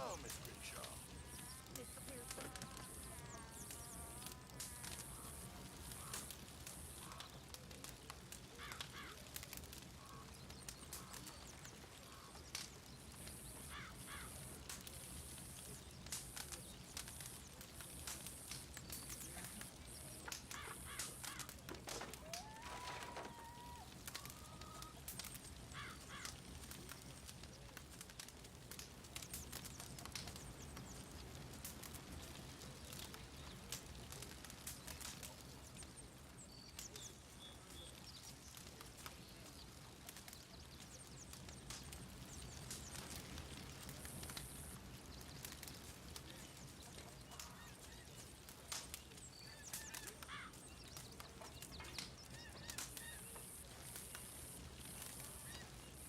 Hello, Miss Grimshaw.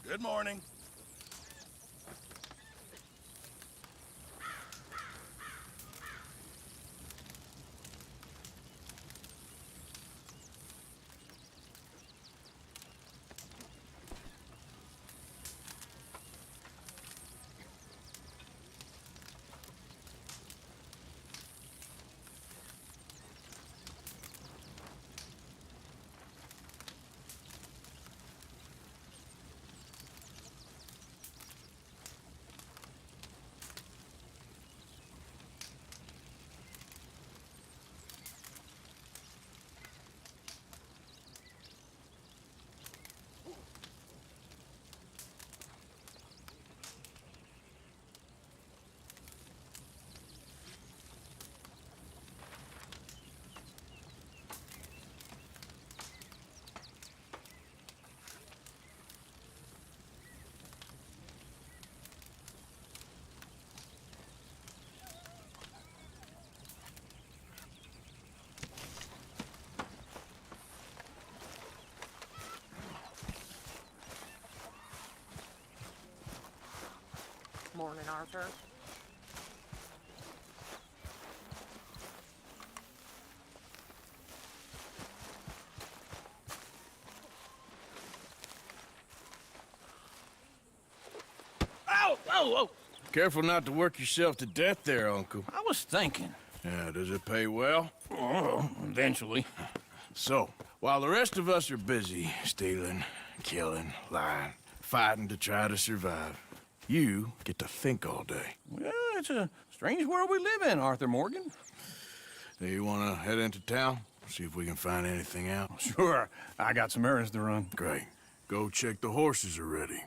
Good morning. Morning, Arthur. Ow! Whoa, whoa! Careful not to work yourself to death there, Uncle. I was thinking. Yeah, does it pay well? Oh, eventually. So, while the rest of us are busy stealing, killing, lying, fighting to try to survive, you get to think all day. Well, it's a strange world we live in, Arthur Morgan. Do you want to head into town? See if we can find anything out? Sure, I got some errands to run. Great. Go check the horses are ready.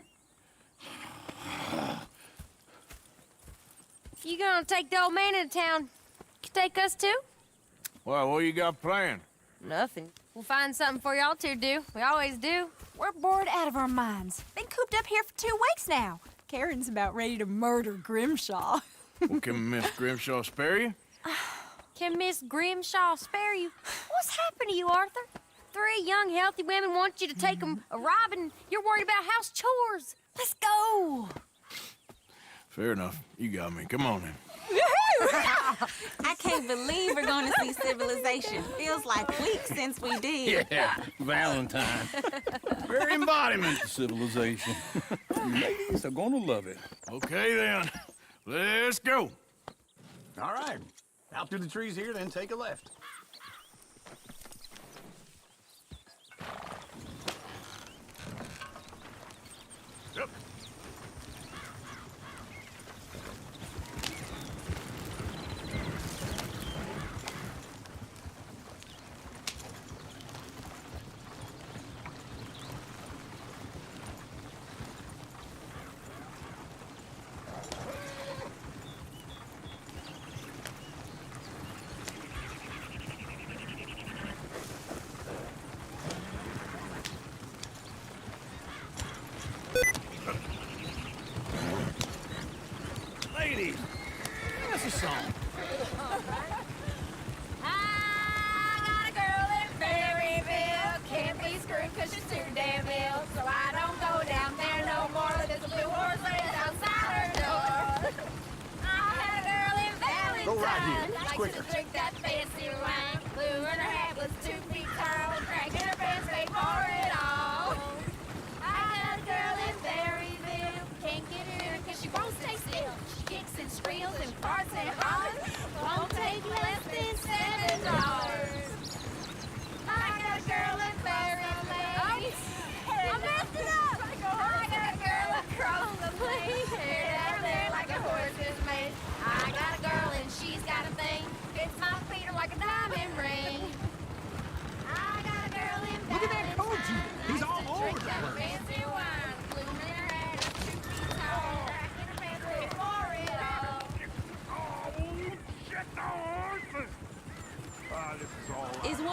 You gonna take the old man into town? You take us too? Well, what you got planned? Nothing. We'll find something for y'all to do. We always do. We're bored out of our minds. Been cooped up here for 2 weeks now. Karen's about ready to murder Grimshaw. Well, can Miss Grimshaw spare you? Can Miss Grimshaw spare you? What's happened to you, Arthur? 3 young, healthy women want you to take them a robbing. You're worried about house chores. Let's go. Fair enough. You got me. Come on then. I can't believe we're going to see civilization. Feels like weeks since we did. Yeah, Valentine. Very embodiment of civilization. You ladies are gonna love it. Okay then. Let's go. All right. Out through the trees here, then take a left. Yep. Ladies, that's a song. I got a girl in Berryville. Can't be screwed cause she's too damn ill. So I don't go down there no more. There's a blue horse raised outside her door. I had a girl in Valentine. Go right here. It's Likes quicker. to drink that fancy wine. Blue in her hat was 2 feet tall. Drinking her pants paid for it all. I got a girl in Berryville. Can't get her in cause she won't stay still. She kicks and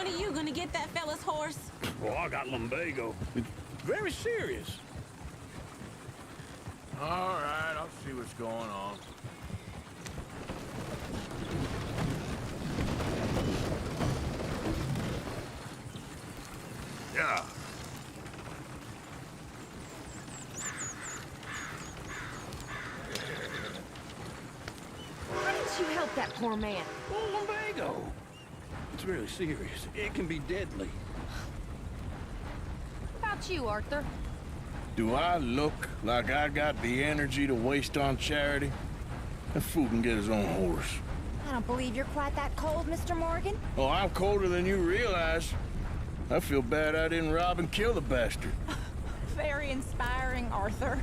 When are you gonna get that fella's horse? Well, I got lumbago. It's very serious. All right, I'll see what's going on. Yeah. Why didn't you help that poor man? Oh, lumbago. It's really serious. It can be deadly. What about you, Arthur? Do I look like I got the energy to waste on charity? That fool can get his own horse. I don't believe you're quite that cold, Mr. Morgan. Oh, I'm colder than you realize. I feel bad I didn't rob and kill the bastard. Very inspiring, Arthur.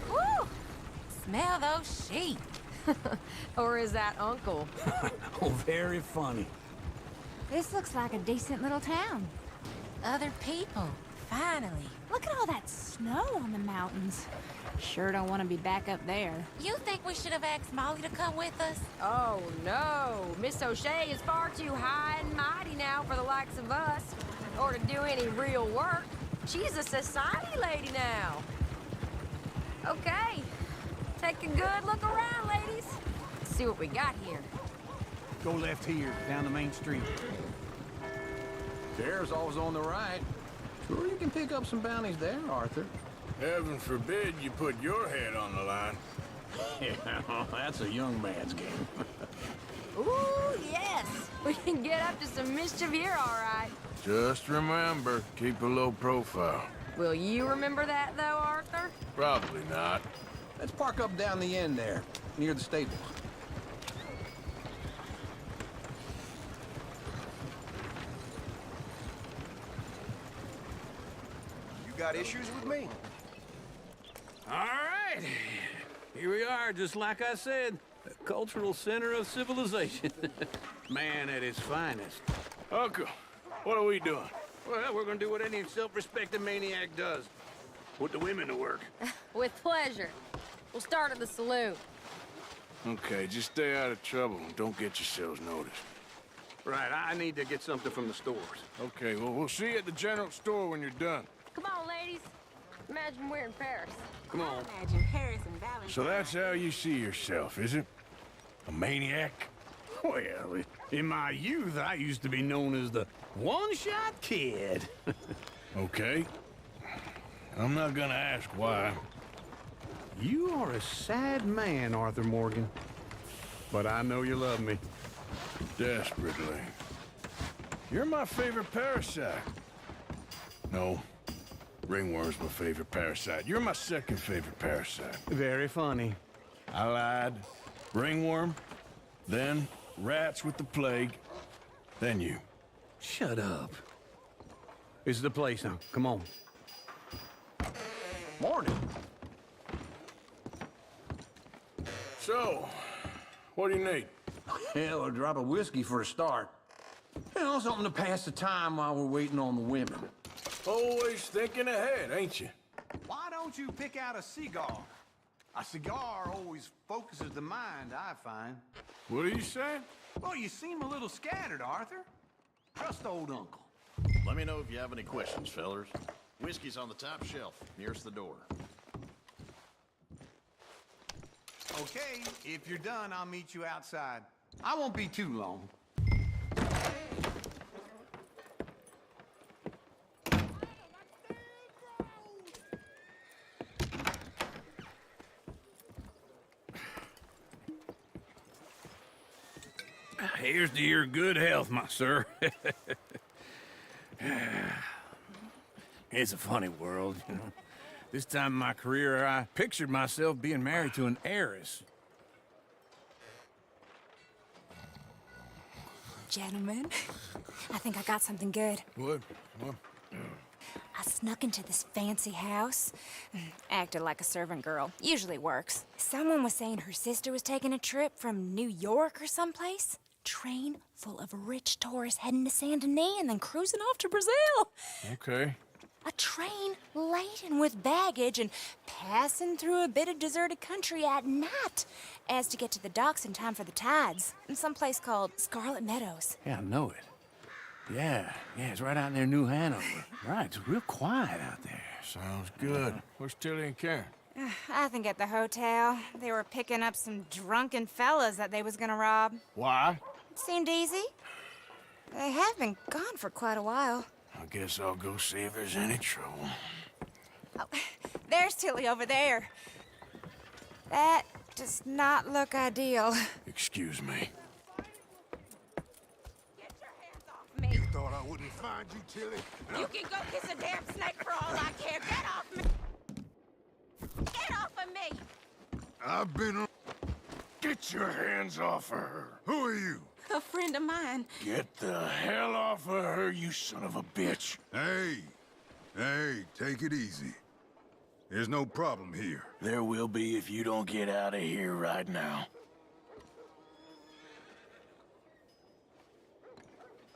Woo! Smell those sheep. Or is that Uncle? Oh, very funny. This looks like a decent little town. Other people, finally. Look at all that snow on the mountains. Sure don't want to be back up there. You think we should have asked Molly to come with us? Oh, no. Miss O'Shea is far too high and mighty now for the likes of us, or to do any real work. She's a society lady now. Okay. Take a good look around, ladies. Let's see what we got here. Go left here, down the main street. Sheriff's always on the right. Sure, you can pick up some bounties there, Arthur. Heaven forbid you put your head on the line. Yeah, that's a young man's game. Ooh, yes. We can get up to some mischief here, all right. Just remember, keep a low profile. Will you remember that, though, Arthur? Probably not. Let's park up down the end there, near the stables. You got issues with me? All right. Here we are, just like I said. The cultural center of civilization. Man at his finest. Uncle, what are we doing? Well, we're gonna do what any self-respecting maniac does. Put the women to work. With pleasure. We'll start at the saloon. Okay, just stay out of trouble and don't get yourselves noticed. Right, I need to get something from the stores. Okay, well, we'll see you at the general store when you're done. Come on, ladies. Imagine we're in Paris. Come on. Imagine Paris and Valentine. So that's how you see yourself, is it? A maniac? Well, in my youth, I used to be known as the one-shot kid. Okay. I'm not gonna ask why. You are a sad man, Arthur Morgan. But I know you love me. Desperately. You're my favorite parasite. No. Ringworm's my favorite parasite. You're my second favorite parasite. Very funny. I lied. Ringworm, then rats with the plague, then you. Shut up. This is the place now. Come on. Morning. So, what do you need? Hell, a drop of whiskey for a start. You know, something to pass the time while we're waiting on the women. Always thinking ahead, ain't you? Why don't you pick out a cigar? A cigar always focuses the mind, I find. What are you saying? Well, you seem a little scattered, Arthur. Trust old Uncle. Let me know if you have any questions, fellers. Whiskey's on the top shelf, nearest the door. Okay, if you're done, I'll meet you outside. I won't be too long. Here's to your good health, my sir. It's a funny world, you know. This time in my career, I pictured myself being married to an heiress. Gentlemen, I think I got something good. What? I snuck into this fancy house, acted like a servant girl. Usually works. Someone was saying her sister was taking a trip from New York or someplace. Train full of rich tourists heading to Saint Denis and then cruising off to Brazil. Okay. A train laden with baggage and passing through a bit of deserted country at night. as to get to the docks in time for the tides, in some place called Scarlet Meadows. Yeah, I know it. Yeah, it's right out near New Hanover. Right, it's real quiet out there. Sounds good. Where's Tilly and Karen? I think at the hotel. They were picking up some drunken fellas that they was gonna rob. Why? Seemed easy. They have been gone for quite a while. I guess I'll go see if there's any trouble. Oh, there's Tilly over there. That does not look ideal. Excuse me. Get your hands off me. Thought I wouldn't find you, Tilly. You can go kiss a damn snake for all I care. Get off me. Get off of me. I've been... Get your hands off of her. Who are you? A friend of mine. Get the hell off of her, you son of a bitch. Hey, take it easy. There's no problem here. There will be if you don't get out of here right now.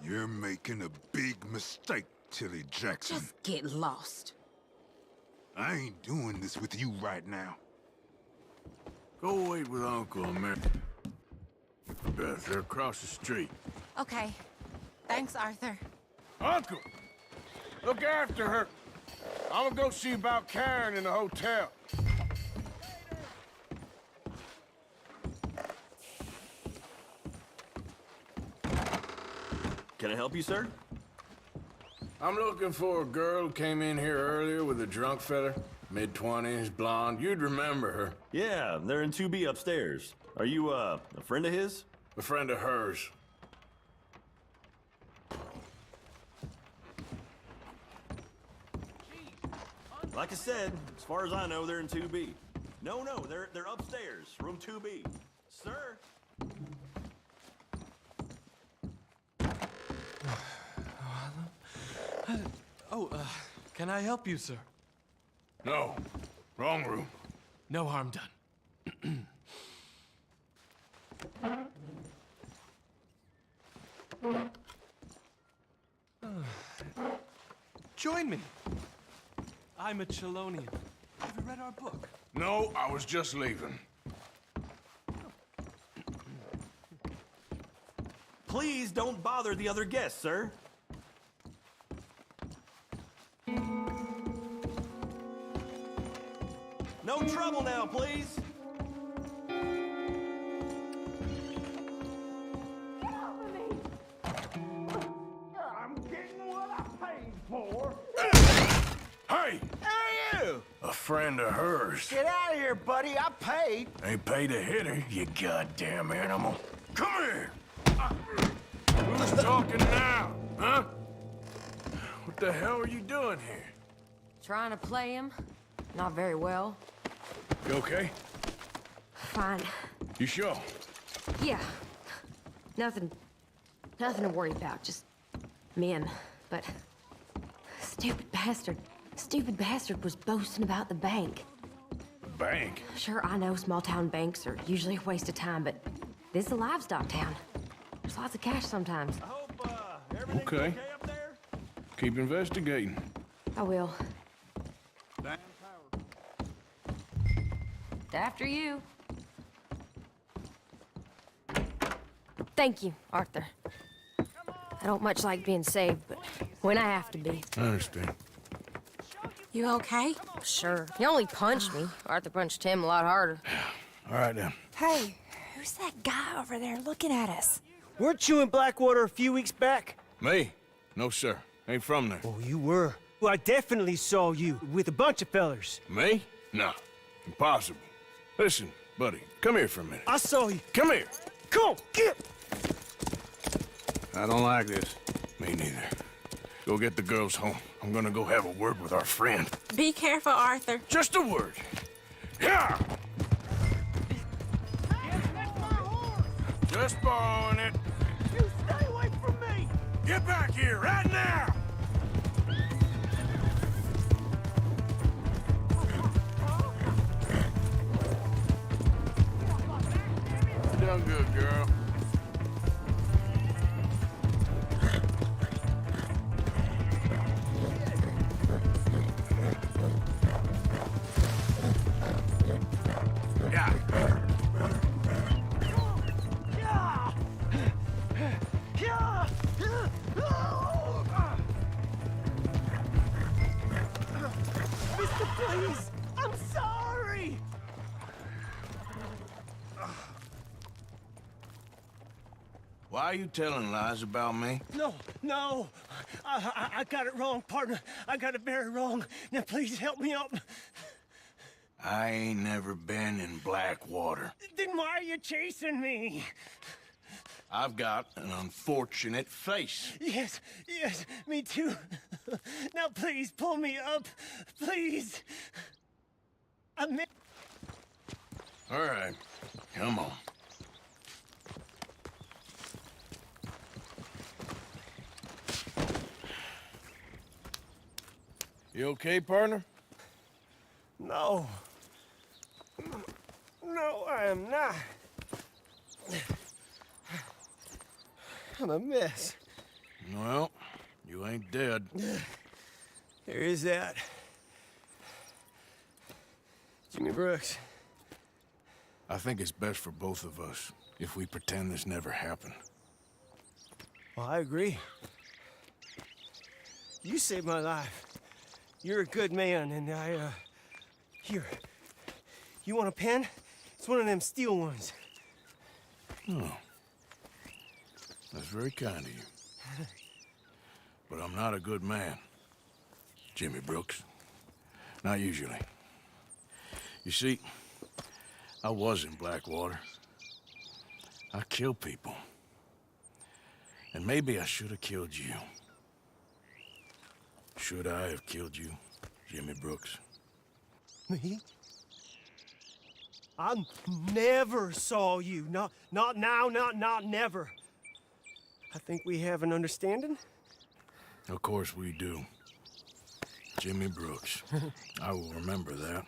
You're making a big mistake, Tilly Jackson. Just get lost. I ain't doing this with you right now. Go wait with Uncle and Mary. Beth, they're across the street. Okay. Thanks, Arthur. Uncle! Look after her. I'm gonna go see about Karen in the hotel. Can I help you, sir? I'm looking for a girl who came in here earlier with a drunk fella. Mid-20s, blonde. You'd remember her. Yeah, they're in 2B upstairs. Are you, a friend of his? A friend of hers. Like I said, as far as I know, they're in 2B. No, they're upstairs, room 2B. Sir? Can I help you, sir? No. Wrong room. No harm done. Join me. I'm a Chelonian. Have you read our book? No, I was just leaving. Please don't bother the other guests, sir. No trouble now, please. I'm getting what I paid for. Hey! Hey, you! A friend of hers. Get out of here, buddy. I paid. Ain't paid to hit her, you goddamn animal. Come here! Who's talking now, huh? What the hell are you doing here? Trying to play him. Not very well. You okay? Fine. You sure? Yeah. Nothing to worry about. Just men. But stupid bastard was boasting about the bank. Bank? Sure, I know small town banks are usually a waste of time, but this is a livestock town. There's lots of cash sometimes. I hope, everything's Okay. up there? Keep investigating. I will. After you. Thank you, Arthur. I don't much like being saved, but when I have to be. I understand. You okay? Sure. He only punched me. Arthur punched him a lot harder. All right, then. Hey, who's that guy over there looking at us? Weren't you in Blackwater a few weeks back? Me? No, sir. Ain't from there. Oh, you were. Well, I definitely saw you with a bunch of fellers. Me? No. Impossible. Listen, buddy, come here for a minute. I saw you. Come here. Come on, get! I don't like this. Me neither. Go get the girls home. I'm gonna go have a word with our friend. Be careful, Arthur. Just a word. Yeah! Just borrowing it. You stay away from me! Get back here right now! Done good, girl. Yeah. Why are you telling lies about me? No. I got it wrong, partner. I got it very wrong. Now, please help me up. I ain't never been in Blackwater. Then why are you chasing me? I've got an unfortunate face. Yes, me too. Now, please, pull me up. Please. All right, come on. You okay, partner? No, I am not. I'm a mess. Well, you ain't dead. There is that. Jimmy Brooks. I think it's best for both of us if we pretend this never happened. Well, I agree. You saved my life. You're a good man, and here. You want a pen? It's one of them steel ones. Oh. That's very kind of you. But I'm not a good man, Jimmy Brooks. Not usually. You see, I was in Blackwater. I kill people. And maybe I should have killed you. Should I have killed you, Jimmy Brooks? Me? I never saw you. Not now, not never. I think we have an understanding. Of course we do. Jimmy Brooks. I will remember that.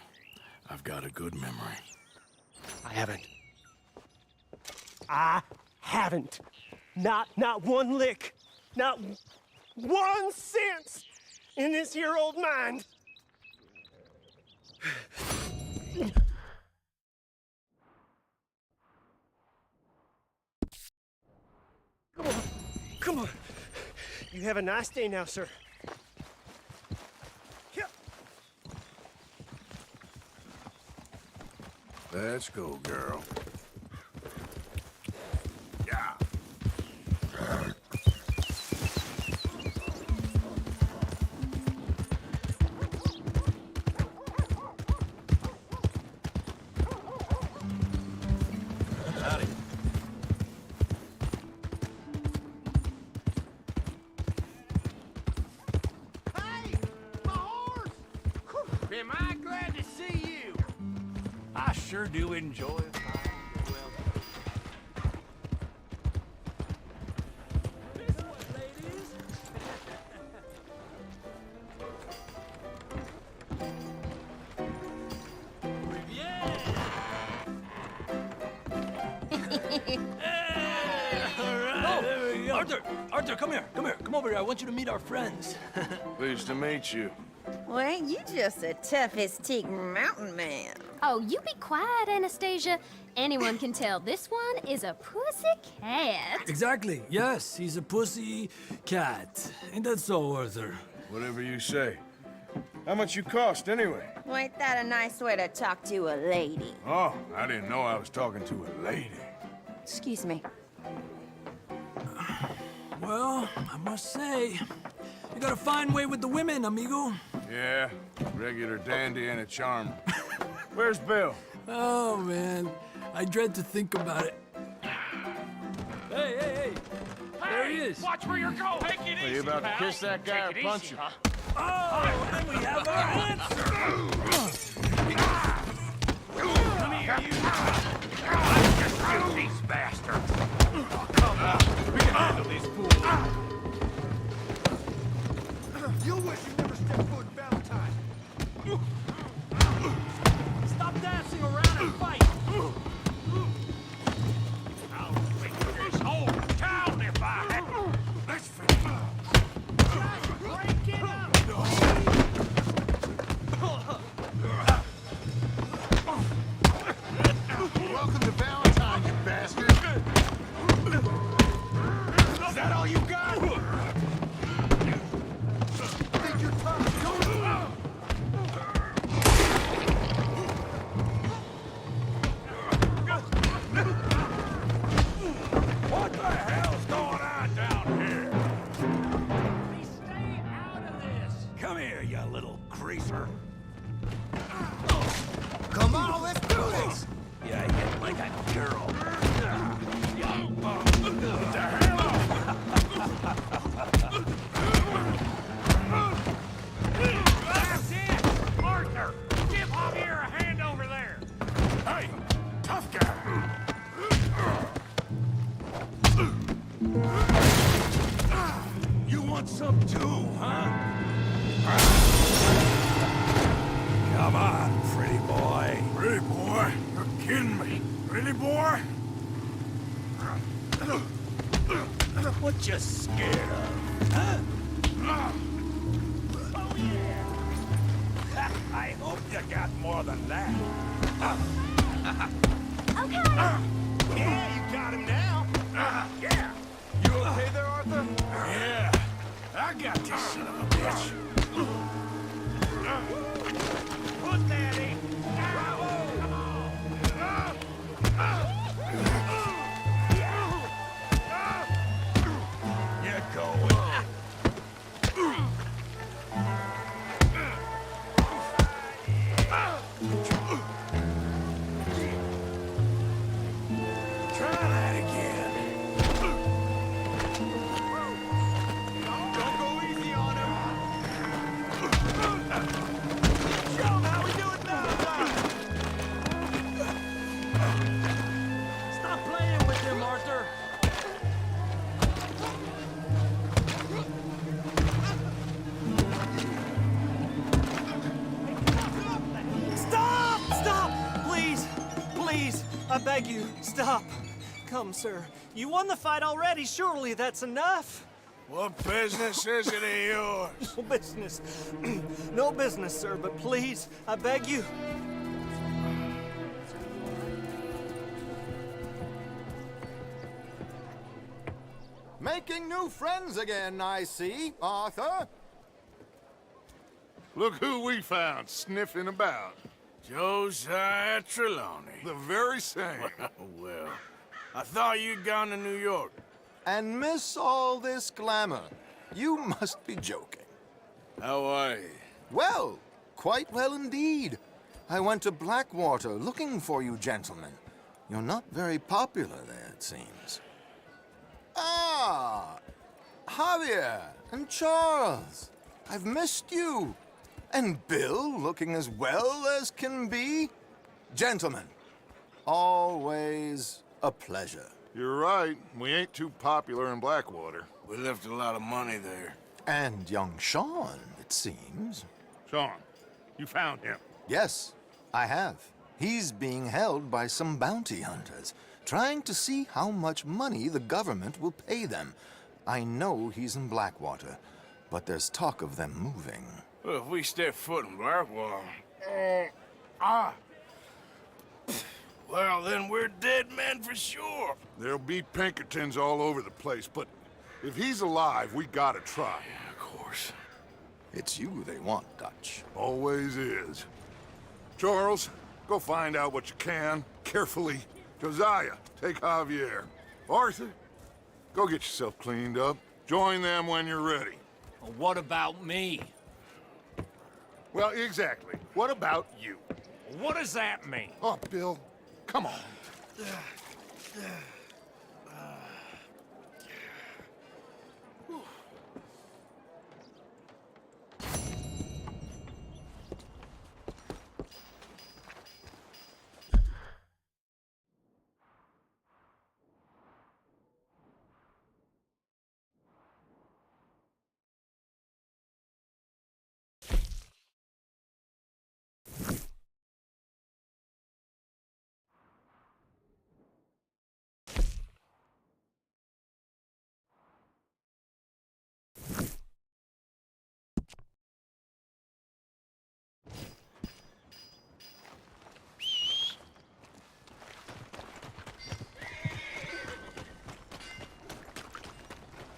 I've got a good memory. I haven't. Not one lick. Not 1 cent in this here old mind. Come on. You have a nice day now, sir. Here. Let's go, girl. Yeah. Howdy. Hey! My horse! Am I glad to see you? I sure do enjoy it. Arthur, come here. Come over here. I want you to meet our friends. Pleased to meet you. Well, ain't you just the toughest teak mountain man? Oh, you be quiet, Anastasia. Anyone can tell this one is a pussy cat. Exactly. Yes, he's a pussy cat. Ain't that so, Arthur? Whatever you say. How much you cost, anyway? Well, ain't that a nice way to talk to a lady? Oh, I didn't know I was talking to a lady. Excuse me. Well, I must say, you got a fine way with the women, amigo. Yeah, regular dandy and a charm. Where's Bill? Oh, man. I dread to think about it. Hey! There he is. Watch where you're going! Take it Are you about to kiss that guy or punch him? Oh, and we have our answer. Come here, you! These bastards! Oh, come on! We can handle these fools! You wish you never stepped foot in Valentine! Stop dancing around and fight! I'll make this whole town if I had... Let's finish. Break it up! Welcome to Valentine. girl. Get the hell off! That's it! Arthur! Give Javier a hand over there! Hey, tough guy. You want some too, huh? Come on, pretty boy. Pretty boy? You're kidding me. Pretty boy? What you scared of, huh? Oh, yeah. I hope you got more than that. Okay. Yeah, you got him now. Yeah. You okay there, Arthur? Yeah. I got this son of a bitch. Put that in! Bravo! Come on! You're going. Try that again. Don't go easy on him. Show 'em how we do it now! Stop playing with him, Arthur! Stop! Stop! Please! Please! I beg you, stop! Come, sir. You won the fight already. Surely that's enough. What business is it of yours? No business. No business, sir, but please, I beg you. Making new friends again, I see, Arthur. Look who we found sniffing about. Josiah Trelawney. The very same. Well, I thought you'd gone to New York. And miss all this glamour. You must be joking. How are you? Well, quite well indeed. I went to Blackwater looking for you gentlemen. You're not very popular there, it seems. Ah! Javier and Charles. I've missed you. And Bill looking as well as can be. Gentlemen, always a pleasure. You're right. We ain't too popular in Blackwater. We left a lot of money there. And young Sean, it seems. Sean, you found him. Yes, I have. He's being held by some bounty hunters, trying to see how much money the government will pay them. I know he's in Blackwater, but there's talk of them moving. Well, if we step foot in Blackwater... Well, then we're dead men for sure. There'll be Pinkertons all over the place, but if he's alive, we gotta try. Yeah, of course. It's you they want, Dutch. Always is. Charles, go find out what you can, carefully. Josiah, take Javier. Arthur, go get yourself cleaned up. Join them when you're ready. Well, what about me? Well, exactly. What about you? What does that mean? Oh, Bill, come on.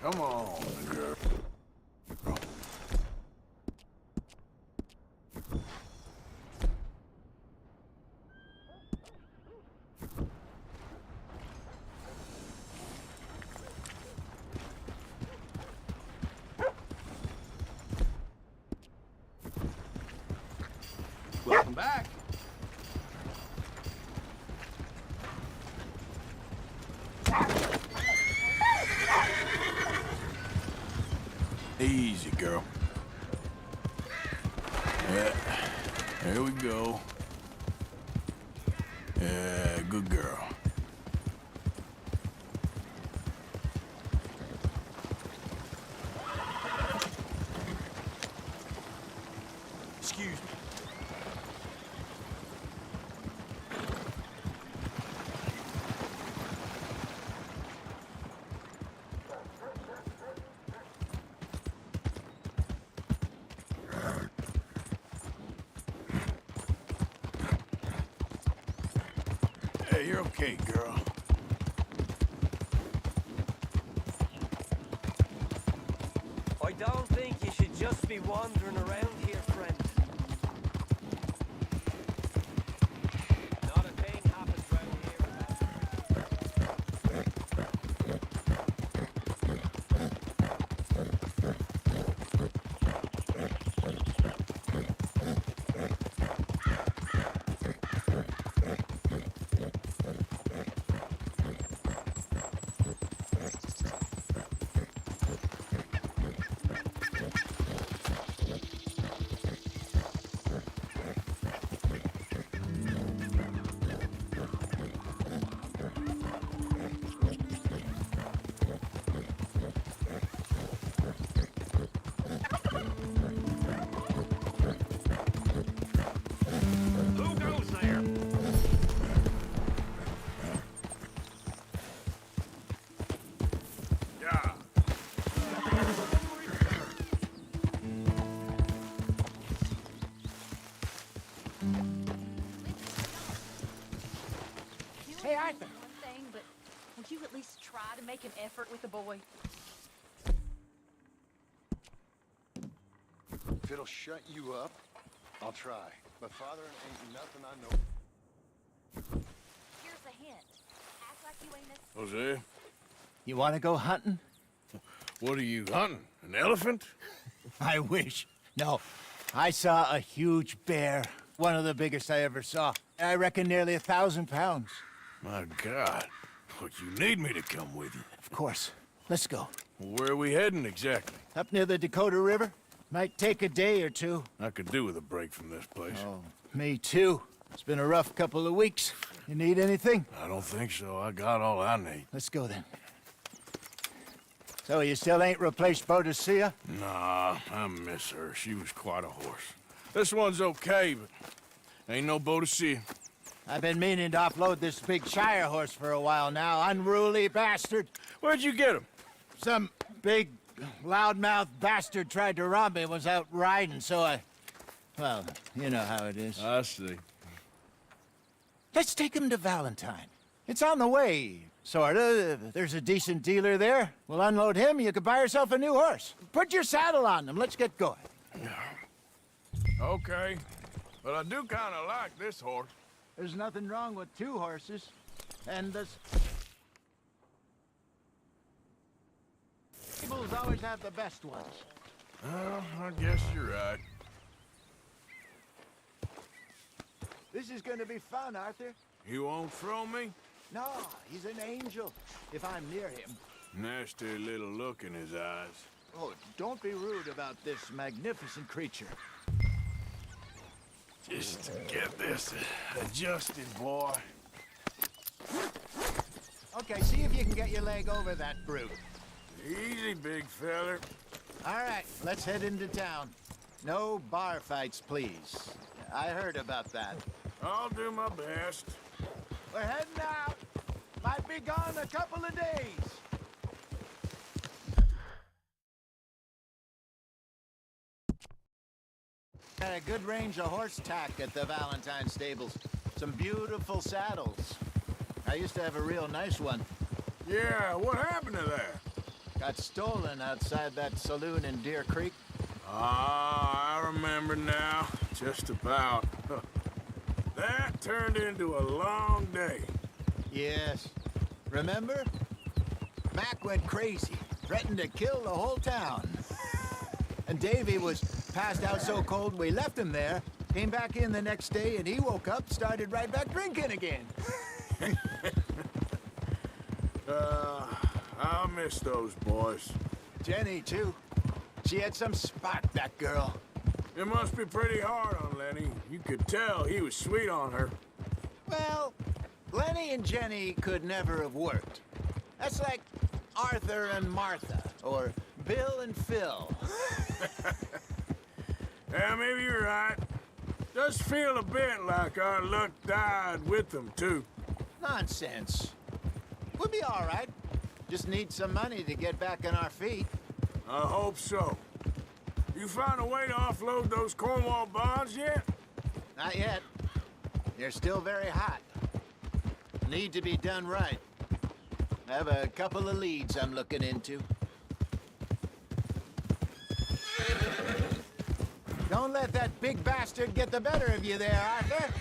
Come on, girl. Welcome back. Easy, girl. Yeah, there we go. Yeah, good girl. Excuse me. Hey, you're okay, girl. I don't think you should just be wandering around here, friend. Not a thing happens round here. Who goes there? Yeah. Hey, Arthur. One thing, but will you at least try to make an effort with the boy? If it'll shut you up, I'll try. But father ain't nothing I know. Here's a hint. Act like you ain't Jose, You want to go hunting? what are you hunting? An elephant? I wish. No. I saw a huge bear. One of the biggest I ever saw. I reckon nearly 1,000 pounds. My God. Look, you need me to come with you. Of course. Let's go. Where are we heading exactly? Up near the Dakota River. Might take a day or two. I could do with a break from this place. Oh, me too. It's been a rough couple of weeks. You need anything? I don't think so. I got all I need. Let's go then. So you still ain't replaced Boadicea? Nah, I miss her. She was quite a horse. This one's okay, but ain't no Boadicea. I've been meaning to offload this big Shire horse for a while now. Unruly bastard. Where'd you get him? Some big, loudmouth bastard tried to rob me and was out riding, so I... Well, you know how it is. I see. Let's take him to Valentine. It's on the way, sorta. There's a decent dealer there. We'll unload him, you could buy yourself a new horse. Put your saddle on him, let's get going. Okay, but I do kind of like this horse. There's nothing wrong with two horses. And the stables always have the best ones. Well, I guess you're right. This is gonna be fun, Arthur. You won't throw me? No, he's an angel, if I'm near him. Nasty little look in his eyes. Oh, don't be rude about this magnificent creature. Just to get this adjusted, boy. Okay, see if you can get your leg over that brute. Easy, big feller. All right, let's head into town. No bar fights, please. I heard about that. I'll do my best. We're heading out. Might be gone a couple of days. Got a good range of horse tack at the Valentine stables. Some beautiful saddles. I used to have a real nice one. Yeah, what happened to that? Got stolen outside that saloon in Deer Creek. Ah, I remember now. Just about. That turned into a long day. Yes. Remember? Mac went crazy, threatened to kill the whole town. And Davy was passed out so cold we left him there, came back in the next day, and he woke up, started right back drinking again. miss those boys. Jenny, too. She had some spark, that girl. It must be pretty hard on Lenny. You could tell he was sweet on her. Well, Lenny and Jenny could never have worked. That's like Arthur and Martha, or Bill and Phil. Yeah, maybe you're right. Does feel a bit like our luck died with them, too. Nonsense. We'll be all right. Just need some money to get back on our feet. I hope so. You found a way to offload those Cornwall bonds yet? Not yet. They're still very hot. Need to be done right. I have a couple of leads I'm looking into. Don't let that big bastard get the better of you there, Arthur.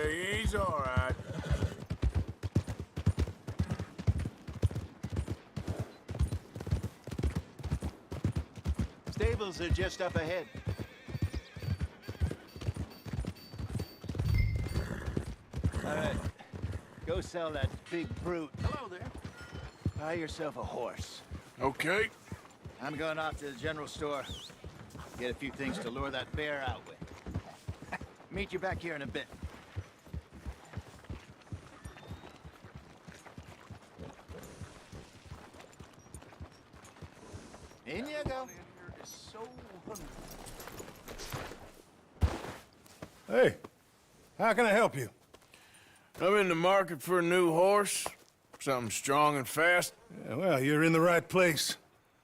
He's all right. Stables are just up ahead. All right. Go sell that big brute. Hello there. Buy yourself a horse. Okay. I'm going off to the general store. Get a few things to lure that bear out with. Meet you back here in a bit. In you go. Hey, how can I help you? I'm in the market for a new horse. Something strong and fast. Yeah, well, you're in the right place.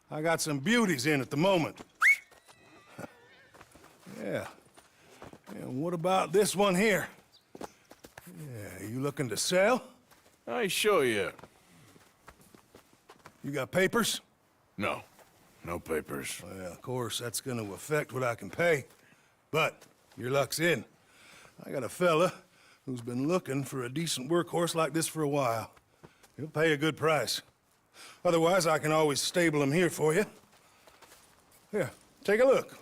I got some beauties in at the moment. Yeah. And what about this one here? Yeah, you looking to sell? I ain't sure yet. You got papers? No. No papers. Well, of course, that's gonna affect what I can pay. But your luck's in. I got a fella who's been looking for a decent workhorse like this for a while. He'll pay a good price. Otherwise, I can always stable him here for you. Here, take a look.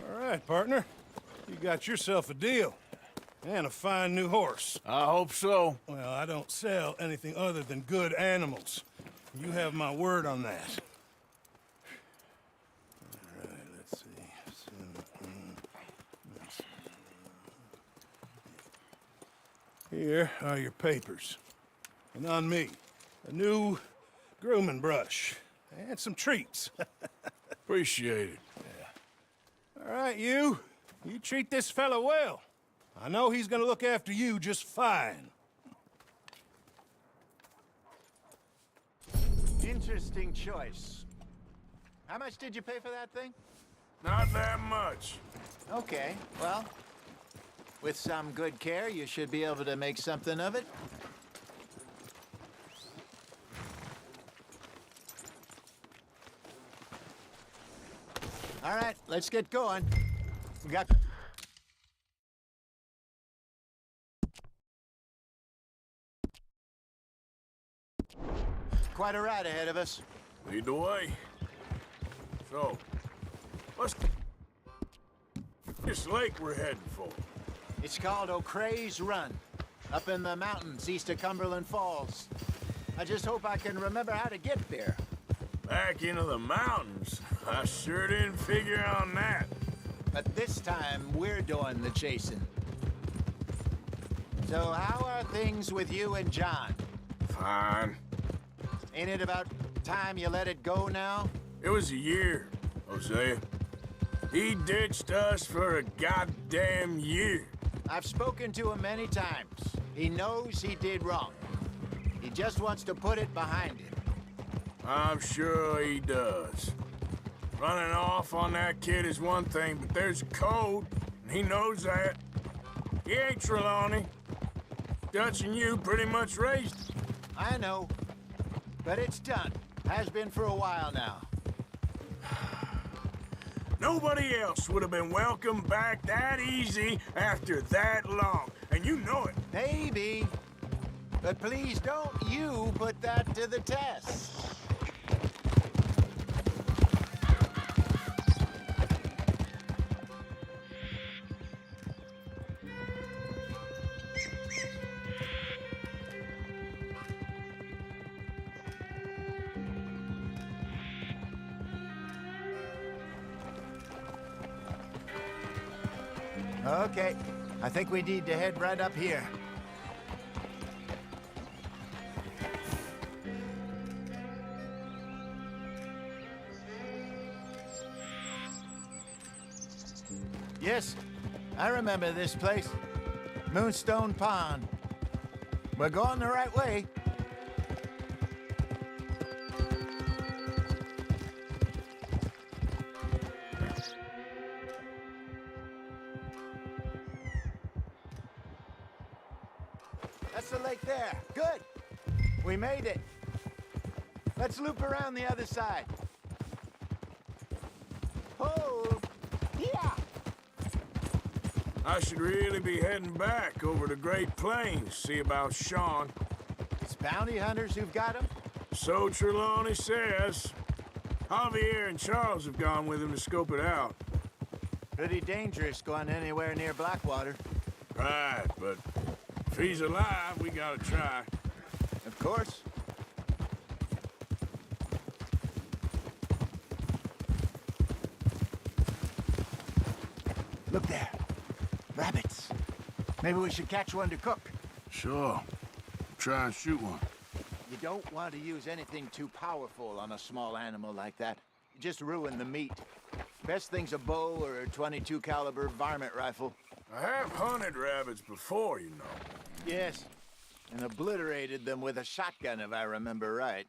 All right, partner. You got yourself a deal. And a fine new horse. I hope so. Well, I don't sell anything other than good animals. You have my word on that. All right, let's see. Here are your papers. And on me, a new grooming brush. And some treats. Appreciate it. All right, you treat this fella well. I know he's gonna look after you just fine. Interesting choice. How much did you pay for that thing? Not that much. Okay, well, with some good care, you should be able to make something of it. All right, let's get going. We got... quite a ride ahead of us. Lead the way. So, what's this lake we're heading for? It's called O'Creagh's Run, up in the mountains east of Cumberland Falls. I just hope I can remember how to get there. Back into the mountains? I sure didn't figure on that. But this time, we're doing the chasing. So how are things with you and John? Fine. Ain't it about time you let it go now? It was a year, Hosea. He ditched us for a goddamn year. I've spoken to him many times. He knows he did wrong. He just wants to put it behind him. I'm sure he does. Running off on that kid is one thing, but there's a code, and he knows that. He ain't Trelawney. Dutch and you pretty much raised him. I know, but it's done. Has been for a while now. Nobody else would have been welcomed back that easy after that long, and you know it. Maybe. But please don't you put that to the test. Okay, I think we need to head right up here. Yes, I remember this place. Moonstone Pond. We're going the right way. That's the lake there. Good. We made it. Let's loop around the other side. Oh, yeah. I should really be heading back over the Great Plains, see about Sean. It's bounty hunters who've got him? So Trelawney says. Javier and Charles have gone with him to scope it out. Pretty dangerous going anywhere near Blackwater. Right, but if he's alive, we gotta try. Of course. Look there. Rabbits. Maybe we should catch one to cook. Sure. Try and shoot one. You don't want to use anything too powerful on a small animal like that. You just ruin the meat. Best thing's a bow or a .22 caliber varmint rifle. I have hunted rabbits before, you know. Yes, and obliterated them with a shotgun, if I remember right.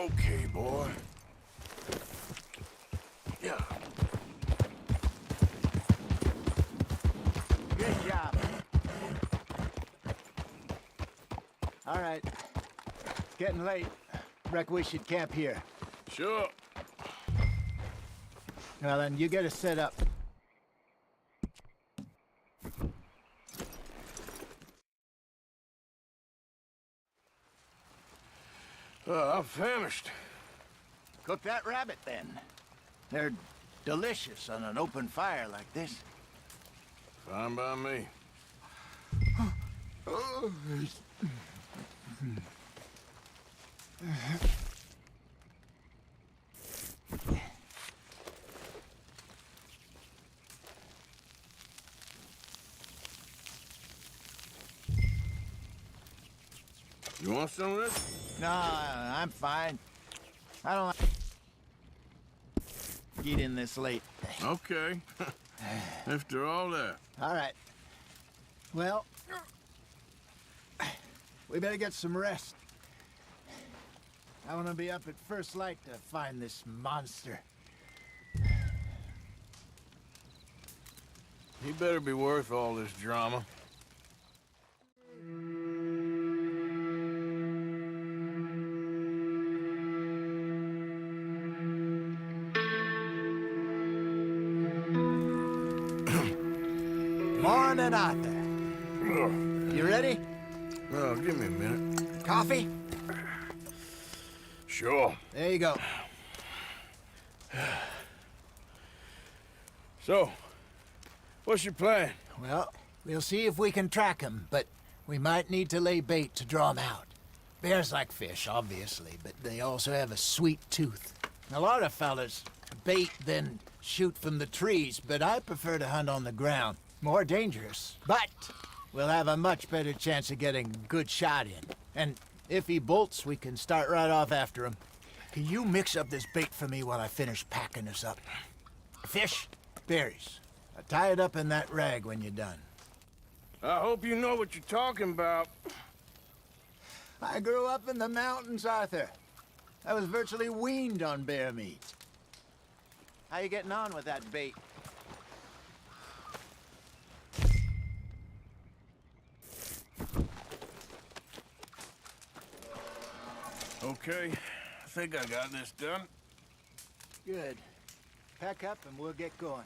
Okay, boy. Yeah. Good job. All right. It's getting late. Reckon we should camp here. Sure. Well, then, you get us set up. I'm famished. Cook that rabbit, then. They're delicious on an open fire like this. Fine by me. You want some of this? No, I'm fine. I don't like eating this late. Okay. After all that. All right. Well, we better get some rest. I want to be up at first light to find this monster. He better be worth all this drama. Morning, Arthur. You ready? Well, give me a minute. Coffee? Sure. There you go. So, what's your plan? Well, we'll see if we can track him, but we might need to lay bait to draw him out. Bears like fish, obviously, but they also have a sweet tooth. A lot of fellas bait, then shoot from the trees, but I prefer to hunt on the ground. More dangerous, but we'll have a much better chance of getting a good shot in. And if he bolts, we can start right off after him. Can you mix up this bait for me while I finish packing this up? Fish, berries. I'll tie it up in that rag when you're done. I hope you know what you're talking about. I grew up in the mountains, Arthur. I was virtually weaned on bear meat. How you getting on with that bait? Okay, I think I got this done. Good. Pack up and we'll get going.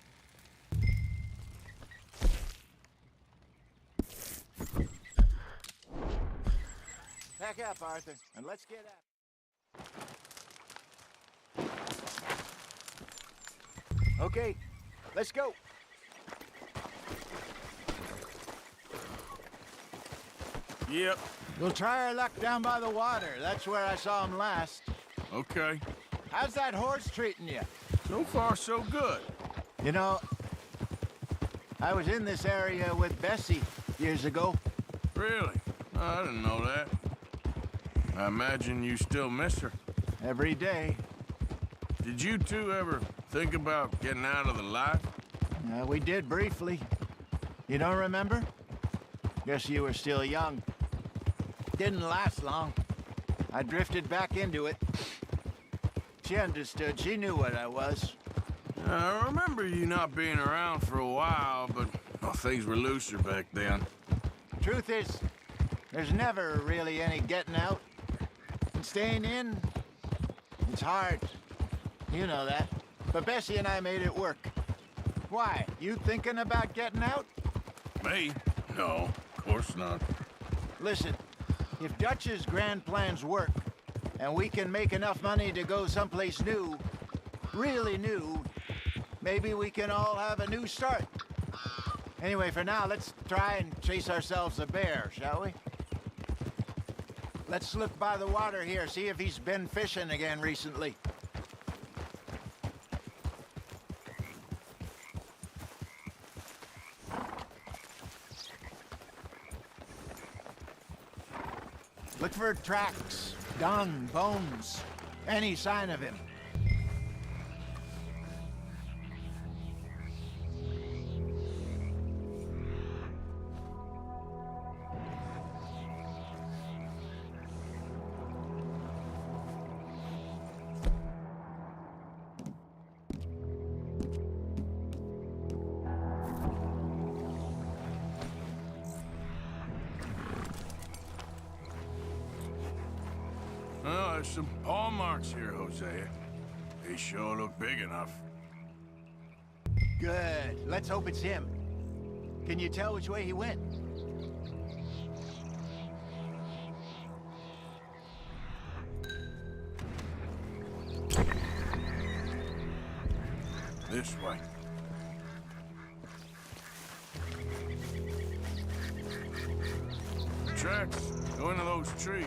Pack up, Arthur, and let's get at it. Okay, let's go. Yep. We'll try our luck down by the water. That's where I saw him last. Okay. How's that horse treating you? So far, so good. You know, I was in this area with Bessie years ago. Really? I didn't know that. I imagine you still miss her. Every day. Did you two ever think about getting out of the life? We did briefly. You don't remember? Guess you were still young. Didn't last long. I drifted back into it. She understood. She knew what I was. I remember you not being around for a while, but well, things were looser back then. Truth is, there's never really any getting out. And staying in, it's hard. You know that. But Bessie and I made it work. Why? You thinking about getting out? Me? No, of course not. Listen, if Dutch's grand plans work, and we can make enough money to go someplace new, really new, maybe we can all have a new start. Anyway, for now, let's try and chase ourselves a bear, shall we? Let's look by the water here, see if he's been fishing again recently. Look for tracks, dung, bones, any sign of him. Well, there's some paw marks here, Hosea. They sure look big enough. Good. Let's hope it's him. Can you tell which way he went? This way. Tracks go into those trees.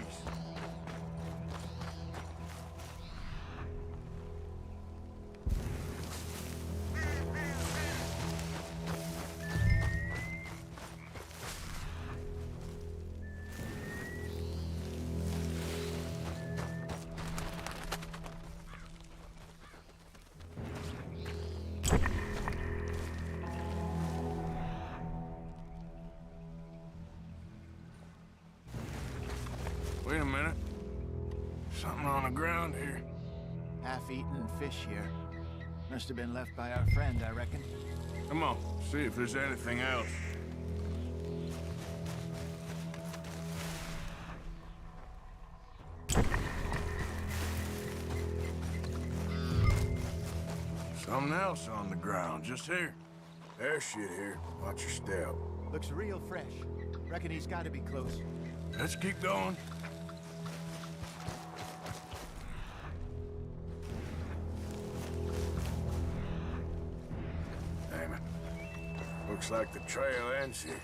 Wait a minute. Something on the ground here. Half-eaten fish here. Must have been left by our friend, I reckon. Come on, see if there's anything else. Something else on the ground, just here. There's shit here. Watch your step. Looks real fresh. Reckon he's got to be close. Let's keep going. Damn it. Looks like the trail ends here.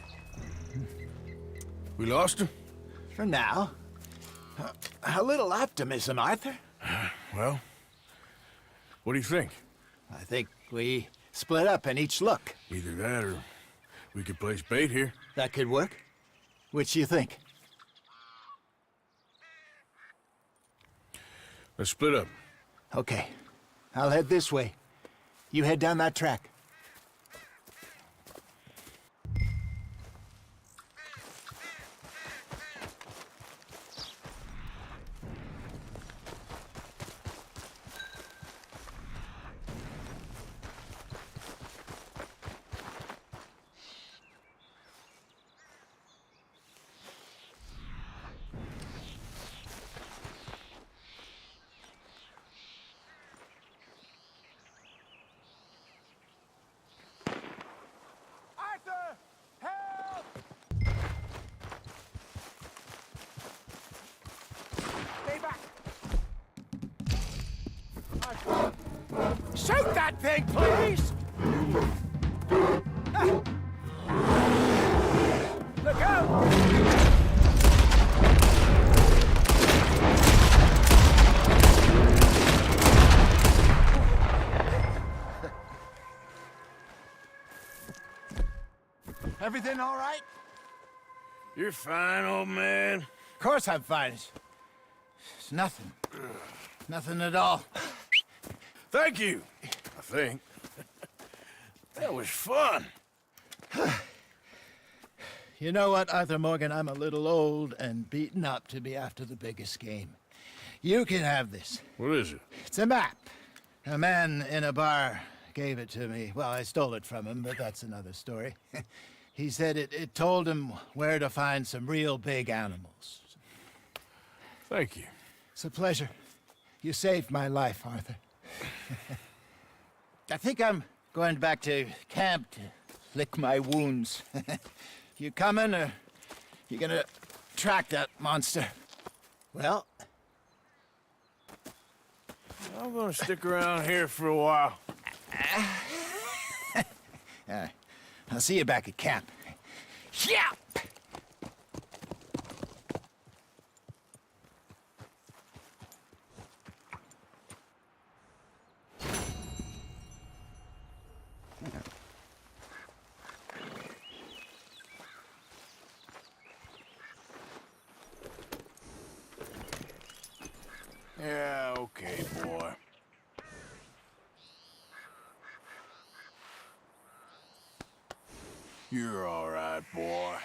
We lost him? For now. A little optimism, Arthur. Well, what do you think? I think We split up and each look. Either that or we could place bait here. That could work. Which do you think? Let's split up. Okay. I'll head this way. You head down that track. Shoot that thing, please! Look out! Everything all right? You're fine, old man. Of course I'm fine. It's nothing. Nothing at all. Thank you, I think. That was fun. You know what, Arthur Morgan? I'm a little old and beaten up to be after the biggest game. You can have this. What is it? It's a map. A man in a bar gave it to me. Well, I stole it from him, but that's another story. He said it told him where to find some real big animals. Thank you. It's a pleasure. You saved my life, Arthur. I think I'm going back to camp to lick my wounds. You coming, or you gonna track that monster? Well, I'm gonna stick around here for a while. all right. I'll see you back at camp. Yeah! Yeah, okay, boy. You're all right, boy.